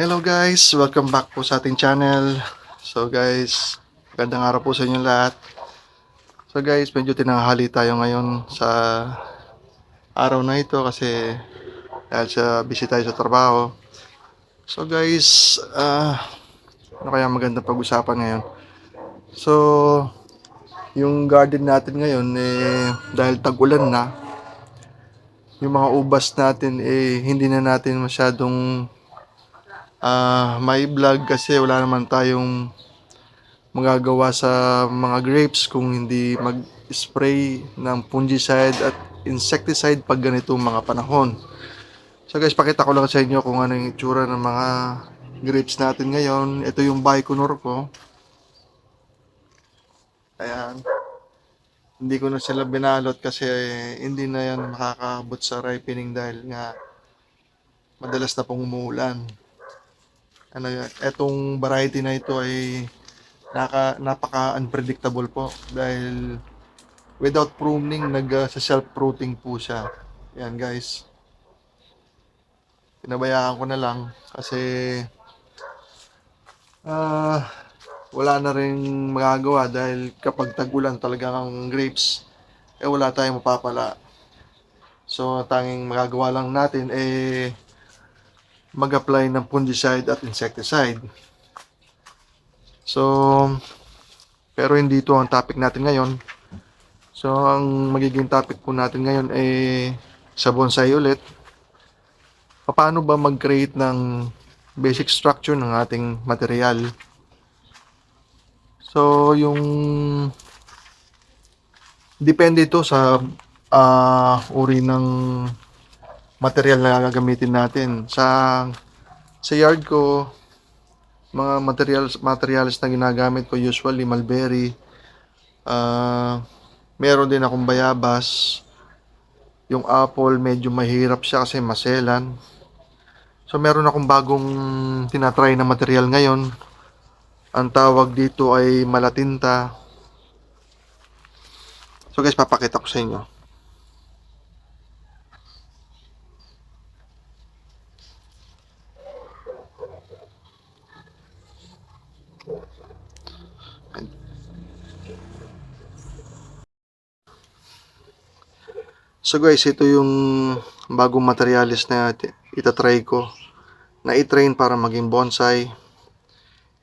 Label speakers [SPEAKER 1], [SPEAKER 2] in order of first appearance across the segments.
[SPEAKER 1] Hello guys, welcome back po sa ating channel. So guys, magandang araw po sa inyo lahat. So guys, medyo tinanghali tayo ngayon sa araw na ito kasi dahil sa busy tayo sa trabaho. So guys, ano kaya magandang pag-usapan ngayon? So, yung garden natin ngayon dahil tag-ulan na, yung mga ubas natin hindi na natin masyadong may vlog kasi wala naman tayong magagawa sa mga grapes kung hindi mag-spray ng fungicide at insecticide pag ganitong mga panahon. So guys, pakita ko lang sa inyo kung ano yung itsura ng mga grapes natin ngayon. Ito yung Baikonur ko. Ayan. Hindi ko na sila binalot kasi hindi na yan makakaabot sa ripening dahil nga madalas na pong umuulan. Ano yan, etong variety na ito ay napaka-unpredictable po dahil without pruning, self-fruiting po siya. Yan guys. Pinabayaan ko na lang kasi ah, wala na rin magagawa dahil kapag tag-ulan talaga ang grapes, wala tayong mapapala. So, tanging magagawa lang natin mag-apply ng fungicide at insecticide. So, pero hindi ito ang topic natin ngayon. So, ang magiging topic po natin ngayon sa bonsai ulit. Paano ba mag-create ng basic structure ng ating material? So, yung depende ito sa uri ng material na gagamitin natin. Sa yard ko, mga materials na ginagamit ko usually mulberry. Meron din akong bayabas. Yung apple medyo mahirap siya kasi maselan. So meron akong bagong tinatry na material ngayon. Ang tawag dito ay malatinta. So guys, papakita ko sa inyo. So guys, ito yung bagong materialis na itatry ko na i-train para maging bonsai.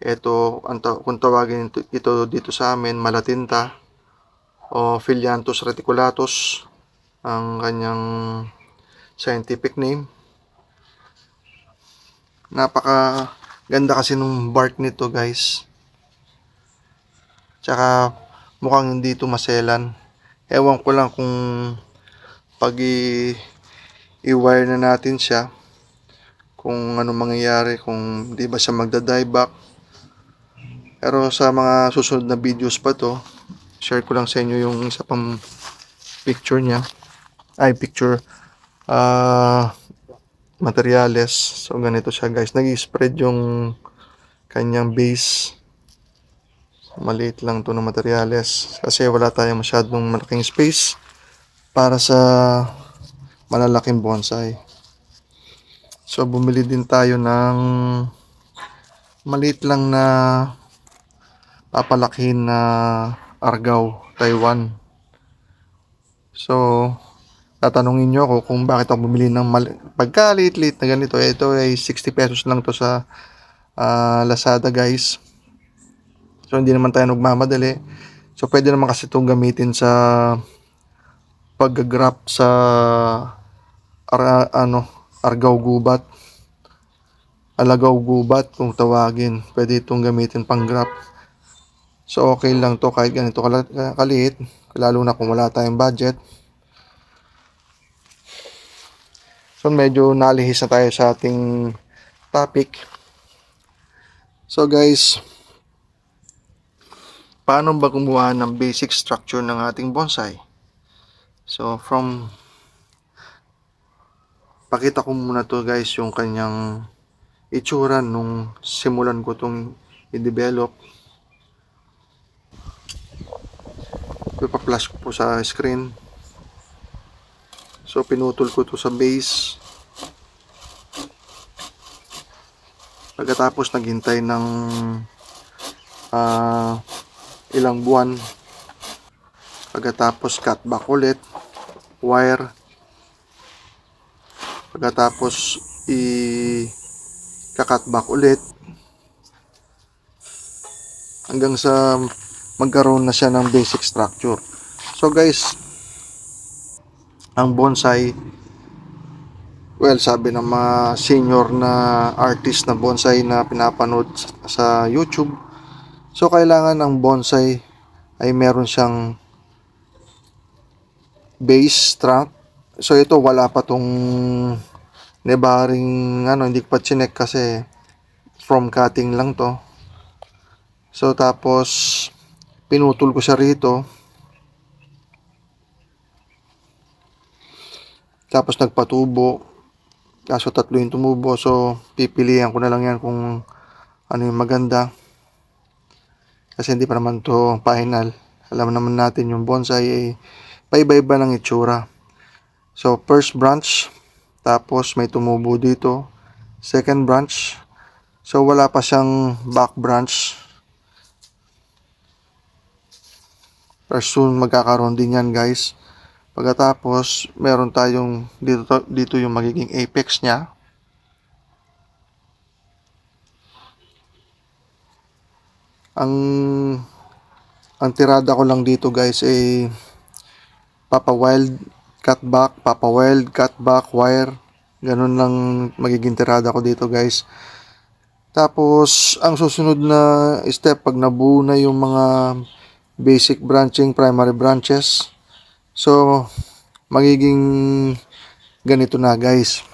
[SPEAKER 1] Ito, kung tawagin ito dito sa amin, malatinta o Phyllianthus reticulatus ang kanyang scientific name. Napaka ganda kasi nung bark nito guys. Tsaka mukhang hindi ito maselan. Ewan ko lang kung pag i-wire na natin siya, kung ano mangyayari, kung di ba siya magda-dieback. Pero sa mga susunod na videos pa to, share ko lang sa inyo yung isa pang picture niya. Materials. So ganito siya guys. Nag-spread yung kanyang base. Maliit lang to ng materials kasi wala tayong masyadong malaking space para sa malalaking bonsai. So bumili din tayo ng maliit lang na papalakihin na Argao, Taiwan. So tatanungin nyo ako kung bakit ako bumili ng pagkaliit-liit na ganito. Ito ay 60 pesos lang to sa Lazada guys. So hindi naman tayo nagmamadali. So pwede naman kasi itong gamitin sa pag-grap sa argaw gubat, alagaw gubat kung tawagin. Pwede itong gamitin pang grap. So okay lang to kahit ganito kaliit, lalo na kung wala tayong budget. So medyo nalihis na tayo sa ating topic. So guys, paano ba gumawa ng basic structure ng ating bonsai? So pakita ko muna to guys yung kanyang itsura nung simulan ko tong i-develop. Ipa-flash ko po sa screen. So pinutol ko to sa base. Pagkatapos naghintay ng ilang buwan, pagkatapos cut back ulit, wire, pagkatapos i-cut back ulit hanggang sa magkaroon na siya ng basic structure. So guys, ang bonsai, well, sabi ng mga senior na artist na bonsai na pinapanood sa YouTube, so kailangan ng bonsai ay meron siyang base trunk. So ito wala pa tong nebaring hindi ko pa chinek kasi from cutting lang to. So tapos pinutol ko siya rito. Tapos nagpatubo. Kaso 3 yung tumubo. So pipilihan ko na lang yan kung ano yung maganda. Kasi hindi pa naman to final. Alam naman natin yung bonsai ay paiba-iba ng itsura. So first branch, tapos may tumubo dito. Second branch. So wala pa siyang back branch. Pero soon magkakaroon din yan guys. Pagkatapos meron tayong dito yung magiging apex niya. Ang tirada ko lang dito guys ay Papa Wild cut back, Papa Wild cut back, wire. Ganun lang magiging tirada ko dito guys. Tapos ang susunod na step pag nabuo na yung mga basic branching, primary branches, so magiging ganito na guys.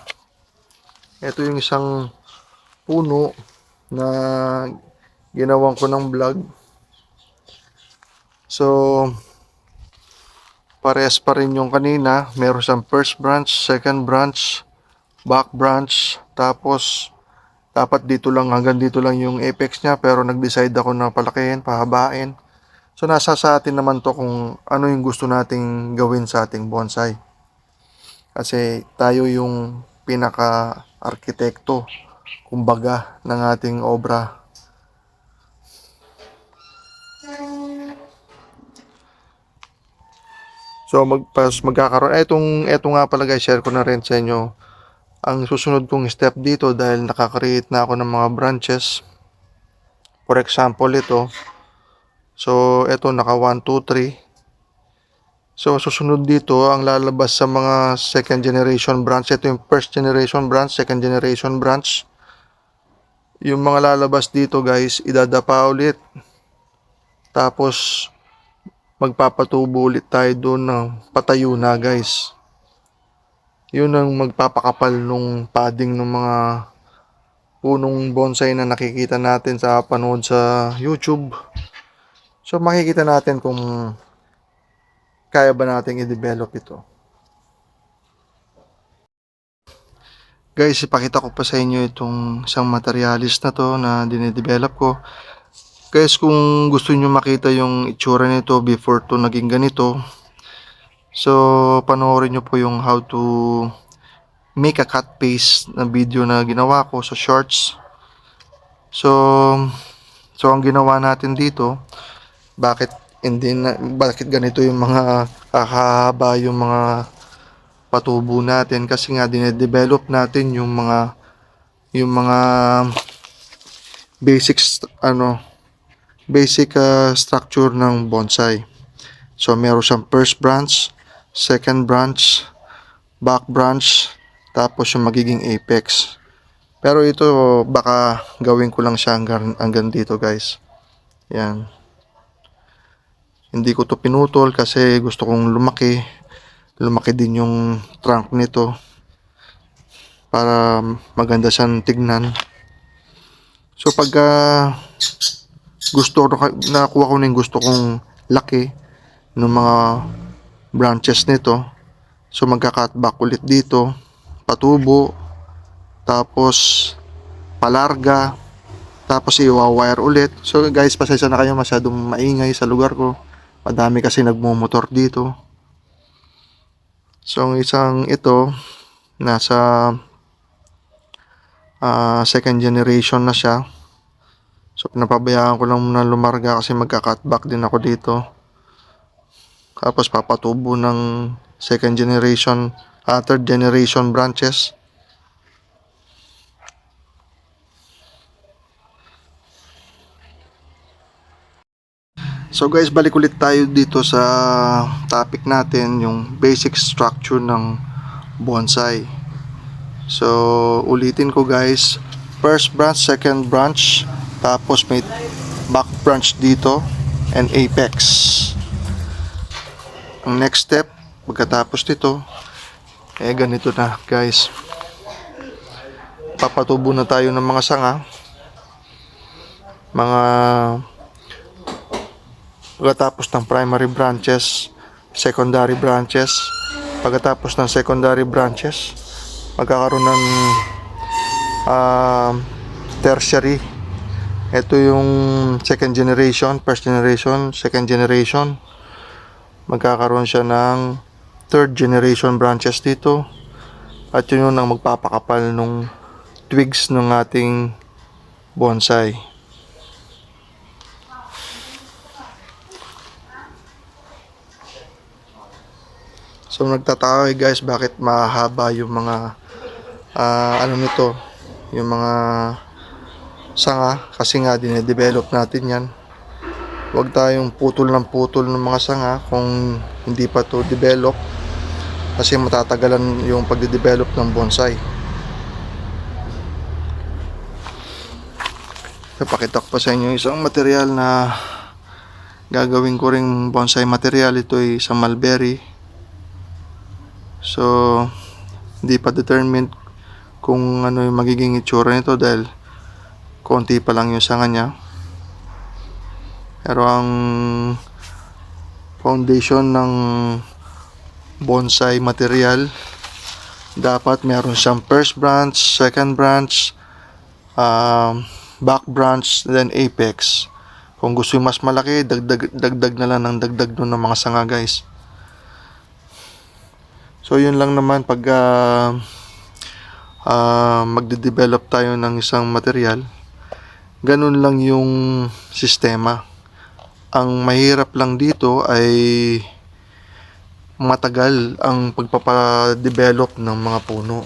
[SPEAKER 1] Ito yung isang puno na ginawan ko ng vlog. So parehas pa rin yung kanina. Meron siyang first branch, second branch, back branch. Tapos dapat dito lang, hanggang dito lang yung apex niya, pero nag-decide ako na palakihin, pahabain. So nasa sa atin naman to kung ano yung gusto nating gawin sa ating bonsai. Kasi tayo yung pinaka-arkitekto, kumbaga, ng ating obra. So magkakaroon, eto nga pala guys, share ko na rin sa inyo ang susunod kong step dito dahil nakaka-create na ako ng mga branches. For example, ito. So ito naka 1, 2, 3. So susunod dito ang lalabas sa mga second generation branch. Ito yung first generation branch, second generation branch. Yung mga lalabas dito guys, idadapa ulit. Tapos magpapatubo ulit tayo doon ng patayo na guys. Yun ang magpapakapal nung padding ng mga punong bonsai na nakikita natin sa panood sa YouTube. So makikita natin kung kaya ba nating i-develop ito. Guys, ipakita ko pa sa inyo itong isang materialis na to na dinidevelop ko. Guys, kung gusto niyo makita yung itsura nito before to naging ganito, so panoorin niyo po yung how to make a cut paste na video na ginawa ko sa shorts. So ang ginawa natin dito, bakit ganito yung mga kakahaba yung mga patubo natin, kasi nga dinedevelop natin yung mga basic structure ng bonsai. So meron siyang first branch, second branch, back branch, tapos yung magiging apex. Pero ito baka gawin ko lang siya hanggang dito guys. Yan. Hindi ko to pinutol kasi gusto kong lumaki din yung trunk nito para maganda siyang tignan. So pagka nakuha ko na yung gusto kong laki ng mga branches nito, so magka-cut back ulit dito, patubo, tapos palarga, tapos i-wire ulit. So guys, pasensya na kayo, masyadong maingay sa lugar ko. Madami kasi nagmumotor dito. So ang isang ito nasa second generation na siya. So pinapabayaan ko lang muna lumarga kasi magka-cutback din ako dito. Tapos papatubo ng second generation, third generation branches. So guys, balik ulit tayo dito sa topic natin, yung basic structure ng bonsai. So ulitin ko guys, first branch, second branch, tapos may back branch dito and apex. Ang next step pagkatapos nito ganito na guys, papatubo na tayo ng mga sanga, mga pagkatapos ng primary branches, secondary branches. Pagkatapos ng secondary branches, magkakaroon ng tertiary. Ito yung second generation, first generation, second generation. Magkakaroon siya ng third generation branches dito. At yun yung magpapakapal ng twigs ng ating bonsai. So nagtataka kayo guys, bakit mahaba yung mga nito, yung mga sanga, kasi nga dinedevelop natin yan. Huwag tayong putol ng mga sanga kung hindi pa to develop, kasi matatagalan yung pagde-develop ng bonsai. So, pakita ko pa sa inyo isang material na gagawin ko ring bonsai material. Ito ay isang mulberry. So, hindi pa determined kung ano yung magiging itsura nito dahil konti pa lang yung sanga niya. Pero ang foundation ng bonsai material, dapat meron siyang first branch, second branch, back branch, then apex. Kung gusto yung mas malaki, dagdag na lang ng dagdag doon ng mga sanga guys. So yun lang naman pag magde-develop tayo ng isang material, ganun lang yung sistema. Ang mahirap lang dito ay matagal ang pagpapa-develop ng mga puno.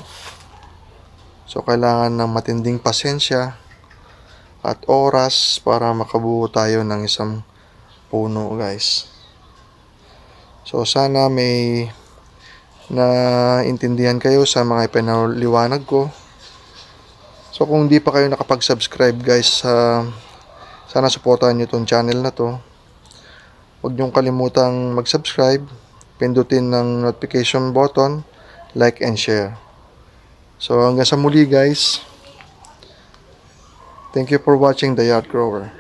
[SPEAKER 1] So kailangan ng matinding pasensya at oras para makabuo tayo ng isang puno guys. So sana may na intindihan kayo sa mga ipinaliwanag ko. So kung hindi pa kayo nakapag-subscribe guys, sana supportahan nyo itong channel na to. Huwag nyong kalimutang mag-subscribe, pindutin ng notification button, like and share. So hanggang sa muli guys, thank you for watching The Yard Grower.